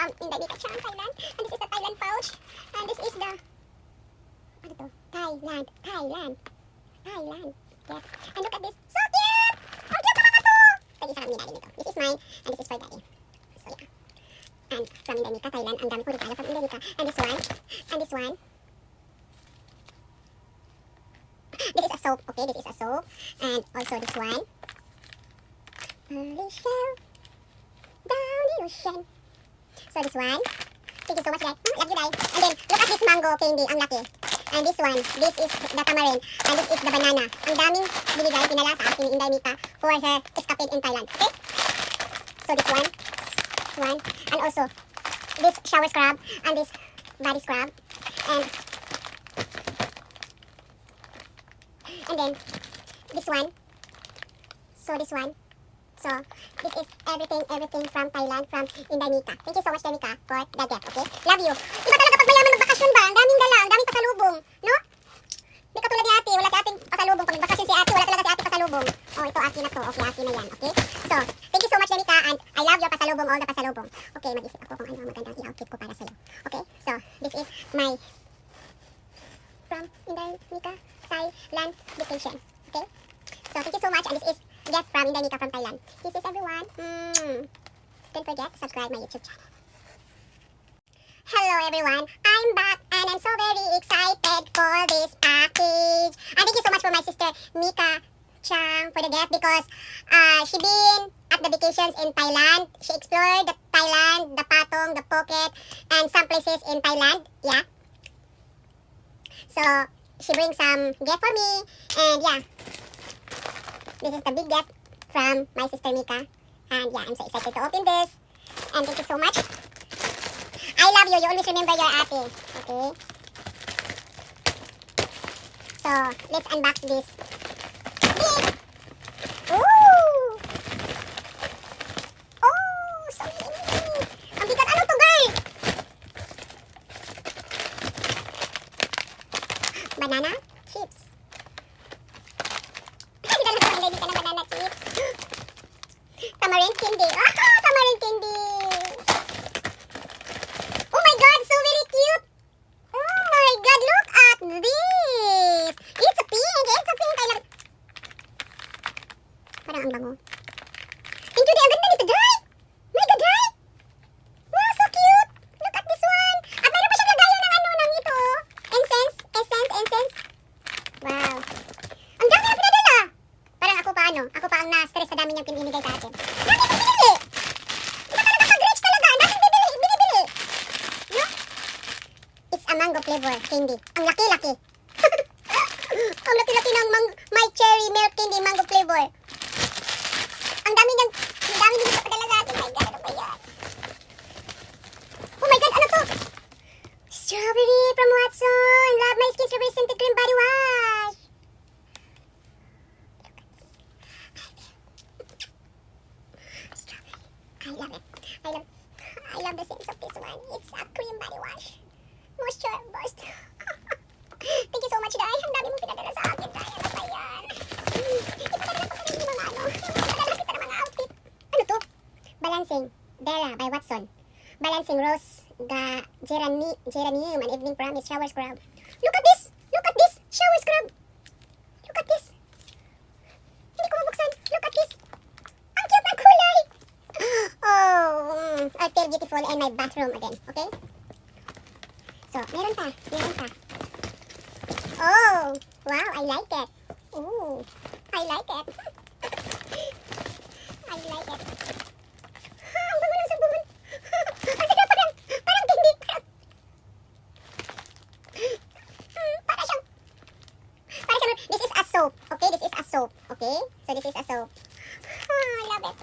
from Indonesia, Thailand. And this is the Thailand pouch. And this is the, ano to? Thailand. Yeah. And look at this. So cute! Ang cute naman ito! Pwede sa kami natin ito. This is mine, and this is for daddy. So yeah. And from Indonesia, Thailand. Ang dami ko regalo from Indonesia. And this one. And this one. This is a soap. Okay, this is a soap. And also this one. Early shell. Down the ocean. So this one. Thank you so much, guys. Love you, guys. And then, look at this mango candy. Ang laki. And this one, this is the tamarind. And this is the banana. Ang daming binigay, pinala sa akin ni Inday for her escapade in Thailand. Okay? So this one. And also, this shower scrub. And this body scrub. And then, this one. So this one. So, this is everything from Thailand, from Indonesia. Thank you so much, Danica, for the gift, okay? Love you. Iba talaga pag mayaman magbakasyon ba? Ang daming dala, ang daming pasalubong, no? Hindi katulad ni ate, wala si ating pasalubong. Pag nagbakasyon si ate, wala talaga si ate pasalubong. Oh, ito, akin na to. Okay, akin na yan, okay? So, thank you so much, Danica, and I love your pasalubong, all the pasalubong. Okay, mag-isip ako kung ano ang magandang i-outfit ko para sa'yo. Okay, so, this is my from Indonesia, Thailand vacation, okay? So, thank you so much, and this is gift from Indonesia from Thailand. This is everyone. Don't forget to subscribe my YouTube channel. Hello everyone, I'm back and I'm so very excited for this package. And thank you so much for my sister Mika Chang for the gift because she been at the vacations in Thailand. She explored the Thailand, the Patong, the Phuket, and some places in Thailand. Yeah. So she brings some gift for me, and yeah. This is the big gift from my sister Mika. And yeah, I'm so excited to open this. And thank you so much. I love you. You always remember your ate. Okay? So, let's unbox this. Ooh! Oh, so many. Ang bigat. Ano to, girl? Banana chips. Tamarind candy. Tamarind candy. Oh my god, so very cute. Oh my god, look at this. It's a pink. I love it. Parang ang bango. Thank you, ang ganda nito, Day. My god, Day. Wow, so cute. Look at this one. At mayroon pa siyang lagayan ng ng ito. Incense. Wow. Ang dami na pinadala. Parang ako pa Ako pa ang na-stress sa dami niyang pinimigay sa atin. Dami kong binili! Iba talaga pag-rich talaga. Ang daming binibili. No? It's a mango flavor candy. Ang laki-laki. Ang laki-laki ng my cherry milk candy mango flavor. Ang dami niyang padala sa atin. My God, ano ba yan? Oh my God, ano to? Strawberry from Watson. Love my skin strawberry scented cream body wash. I love the sense of this one. It's a cream body wash. Moisture burst. Thank you so much, Day. Ang dami mong pinadala sa akin, Day. Ano ba yan? Ipadala ko pa rin yung mga Pinadala kita ng mga outfit. Ano to? Balancing Bella by Watson. Balancing Rose Geranium and Evening Promise Shower Scrub. Look at this! Shower scrub! Look at this! Hindi ko mabuksan. Look at this! Ang cute ng kulay! Oh, I feel beautiful in my bathroom again, okay? So, meron pa. Oh, wow, I like it. Ooh, I like it. Ang bango ng sabon. Ang sarap parang candy. Parang siyang, this is a soap, okay? So this is a soap. I love it.